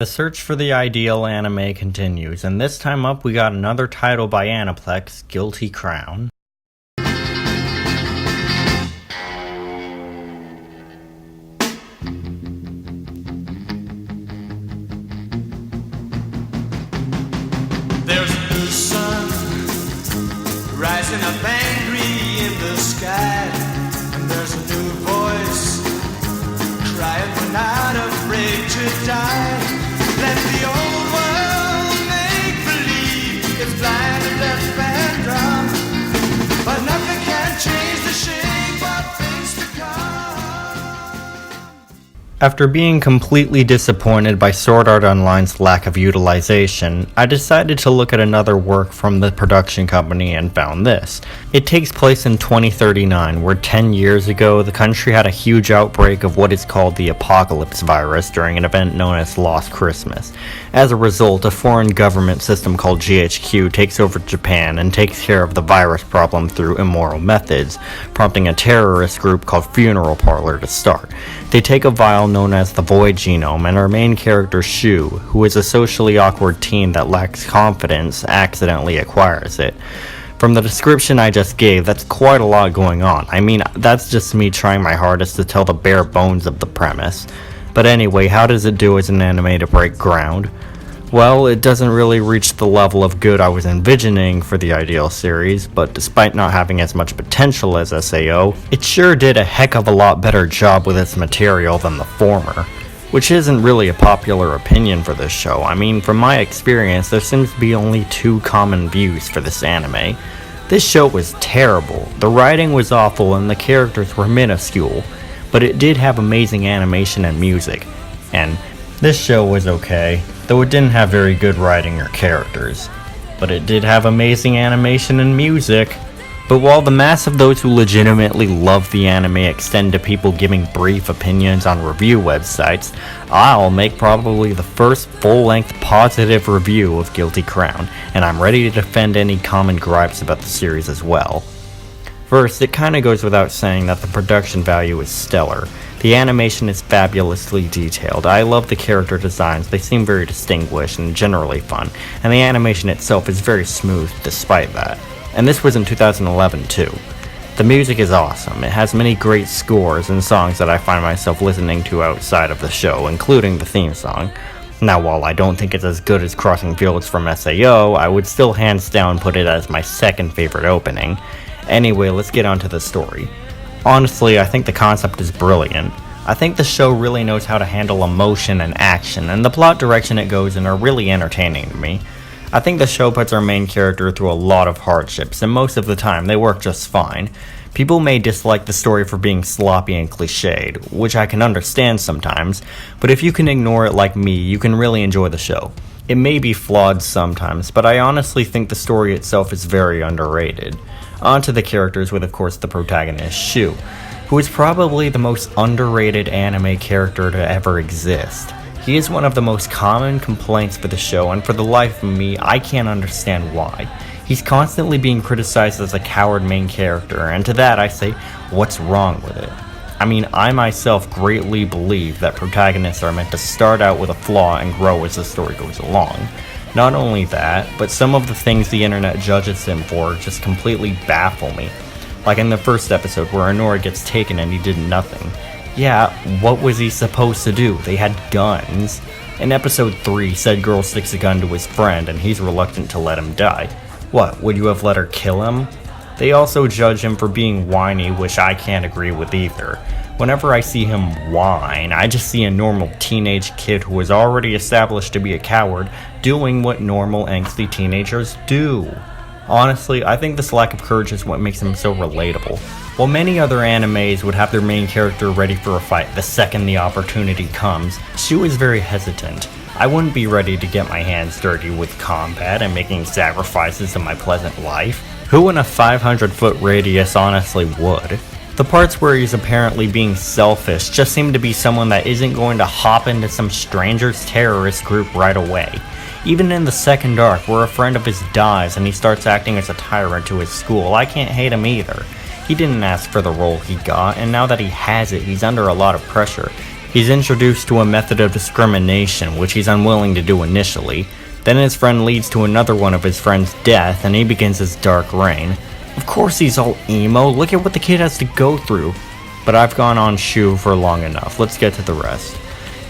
The search for the ideal anime continues, and this time up we got another title by Aniplex, Guilty Crown. There's a new sun rising up angry in the sky, and there's a new voice crying, we're not afraid to die. Let the old world make believe it's blind and deaf and dumb, but nothing can change the shape of things to come. After being completely disappointed by Sword Art Online's lack of utilization, I decided to look at another work from the production company and found this. It takes place in 2039, where 10 years ago the country had a huge outbreak of what is called the Apocalypse virus during an event known as Lost Christmas. As a result, a foreign government system called GHQ takes over Japan and takes care of the virus problem through immoral methods, prompting a terrorist group called Funeral Parlor to start. They take a vial known as the Void Genome, and our main character Shu, who is a socially awkward teen that lacks confidence, accidentally acquires it. From the description I just gave, that's quite a lot going on. I mean, that's just me trying my hardest to tell the bare bones of the premise. But anyway, how does it do as an anime to break ground? Well, it doesn't really reach the level of good I was envisioning for the ideal series, but despite not having as much potential as SAO, it sure did a heck of a lot better job with its material than the former. Which isn't really a popular opinion for this show. I mean, from my experience, there seems to be only two common views for this anime. This show was terrible, the writing was awful, and the characters were minuscule, but it did have amazing animation and music. And this show was okay, though it didn't have very good writing or characters. But it did have amazing animation and music. But while the mass of those who legitimately love the anime extend to people giving brief opinions on review websites, I'll make probably the first full-length positive review of Guilty Crown, and I'm ready to defend any common gripes about the series as well. First, it kinda goes without saying that the production value is stellar. The animation is fabulously detailed. I love the character designs, they seem very distinguished and generally fun, and the animation itself is very smooth despite that. And this was in 2011 too. The music is awesome. It has many great scores and songs that I find myself listening to outside of the show, including the theme song. Now, while I don't think it's as good as Crossing Fields from SAO, I would still hands down put it as my second favorite opening. Anyway, let's get on to the story. Honestly, I think the concept is brilliant. I think the show really knows how to handle emotion and action, and the plot direction it goes in are really entertaining to me. I think the show puts our main character through a lot of hardships, and most of the time they work just fine. People may dislike the story for being sloppy and cliched, which I can understand sometimes, but if you can ignore it like me, you can really enjoy the show. It may be flawed sometimes, but I honestly think the story itself is very underrated. On to the characters with, of course, the protagonist, Shu, who is probably the most underrated anime character to ever exist. He is one of the most common complaints for the show, and for the life of me, I can't understand why. He's constantly being criticized as a coward main character, and to that I say, what's wrong with it? I mean, I myself greatly believe that protagonists are meant to start out with a flaw and grow as the story goes along. Not only that, but some of the things the internet judges him for just completely baffle me. Like in the first episode where Honora gets taken and he did nothing. Yeah, what was he supposed to do? They had guns. In episode 3, said girl sticks a gun to his friend and he's reluctant to let him die. What, would you have let her kill him? They also judge him for being whiny, which I can't agree with either. Whenever I see him whine, I just see a normal teenage kid who is already established to be a coward doing what normal angsty teenagers do. Honestly, I think this lack of courage is what makes him so relatable. While many other animes would have their main character ready for a fight the second the opportunity comes, Shu is very hesitant. I wouldn't be ready to get my hands dirty with combat and making sacrifices in my pleasant life. Who in a 500-foot radius honestly would? The parts where he's apparently being selfish just seem to be someone that isn't going to hop into some stranger's terrorist group right away. Even in the second arc, where a friend of his dies and he starts acting as a tyrant to his school, I can't hate him either. He didn't ask for the role he got, and now that he has it, he's under a lot of pressure. He's introduced to a method of discrimination which he's unwilling to do initially. Then his friend leads to another one of his friend's death and he begins his dark reign. Of course he's all emo, look at what the kid has to go through. But I've gone on Shu for long enough, let's get to the rest.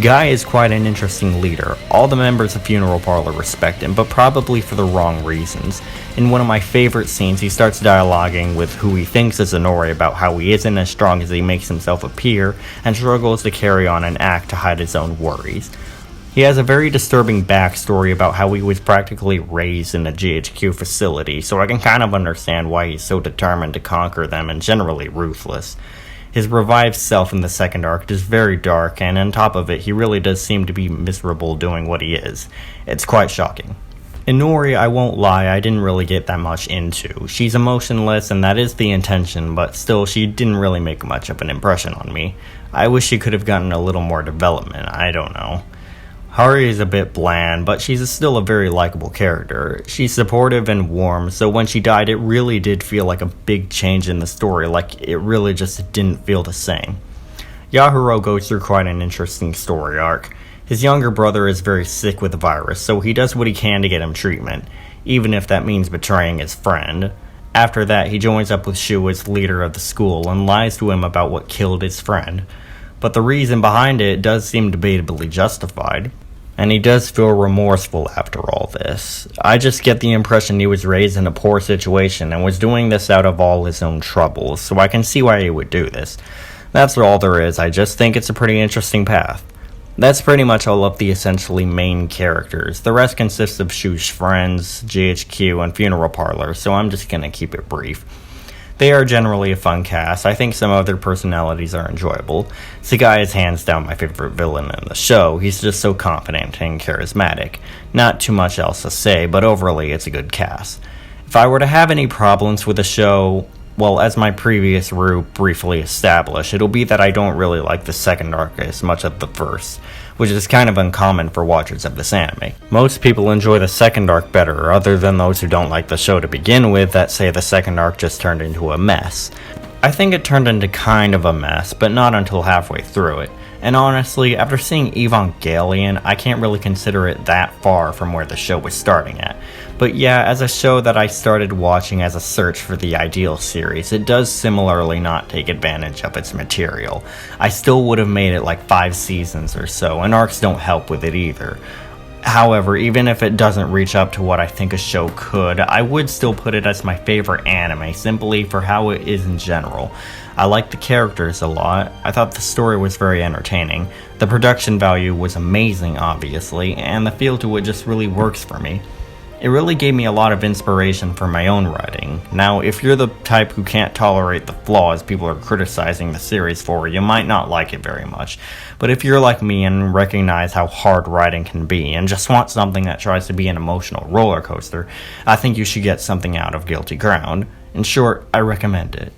Guy is quite an interesting leader. All the members of Funeral Parlor respect him, but probably for the wrong reasons. In one of my favorite scenes, he starts dialoguing with who he thinks is Inori about how he isn't as strong as he makes himself appear, and struggles to carry on an act to hide his own worries. He has a very disturbing backstory about how he was practically raised in a GHQ facility, so I can kind of understand why he's so determined to conquer them and generally ruthless. His revived self in the second arc is very dark, and on top of it, he really does seem to be miserable doing what he is. It's quite shocking. Inori, I won't lie, I didn't really get that much into. She's emotionless, and that is the intention, but still, she didn't really make much of an impression on me. I wish she could have gotten a little more development, I don't know. Hari is a bit bland, but she's still a very likable character. She's supportive and warm, so when she died it really did feel like a big change in the story, like it really just didn't feel the same. Yahuro goes through quite an interesting story arc. His younger brother is very sick with the virus, so he does what he can to get him treatment, even if that means betraying his friend. After that, he joins up with Shu as leader of the school and lies to him about what killed his friend. But the reason behind it does seem debatably justified. And he does feel remorseful after all this. I just get the impression he was raised in a poor situation and was doing this out of all his own troubles, so I can see why he would do this. That's all there is, I just think it's a pretty interesting path. That's pretty much all of the essentially main characters. The rest consists of Shu's friends, GHQ, and Funeral Parlor, so I'm just gonna keep it brief. They are generally a fun cast. I think some of their personalities are enjoyable. Sagai is hands down my favorite villain in the show. He's just so confident and charismatic. Not too much else to say, but overall it's a good cast. If I were to have any problems with the show, well, as my previous route briefly established, it'll be that I don't really like the second arc as much as the first, which is kind of uncommon for watchers of this anime. Most people enjoy the second arc better, other than those who don't like the show to begin with that say the second arc just turned into a mess. I think it turned into kind of a mess, but not until halfway through it. And honestly, after seeing Evangelion, I can't really consider it that far from where the show was starting at. But yeah, as a show that I started watching as a search for the ideal series, it does similarly not take advantage of its material. I still would have made it like 5 seasons or so, and arcs don't help with it either. However, even if it doesn't reach up to what I think a show could, I would still put it as my favorite anime, simply for how it is in general. I liked the characters a lot, I thought the story was very entertaining, the production value was amazing obviously, and the feel to it just really works for me. It really gave me a lot of inspiration for my own writing. Now, if you're the type who can't tolerate the flaws people are criticizing the series for, you might not like it very much. But if you're like me and recognize how hard writing can be, and just want something that tries to be an emotional roller coaster, I think you should get something out of Guilty Ground. In short, I recommend it.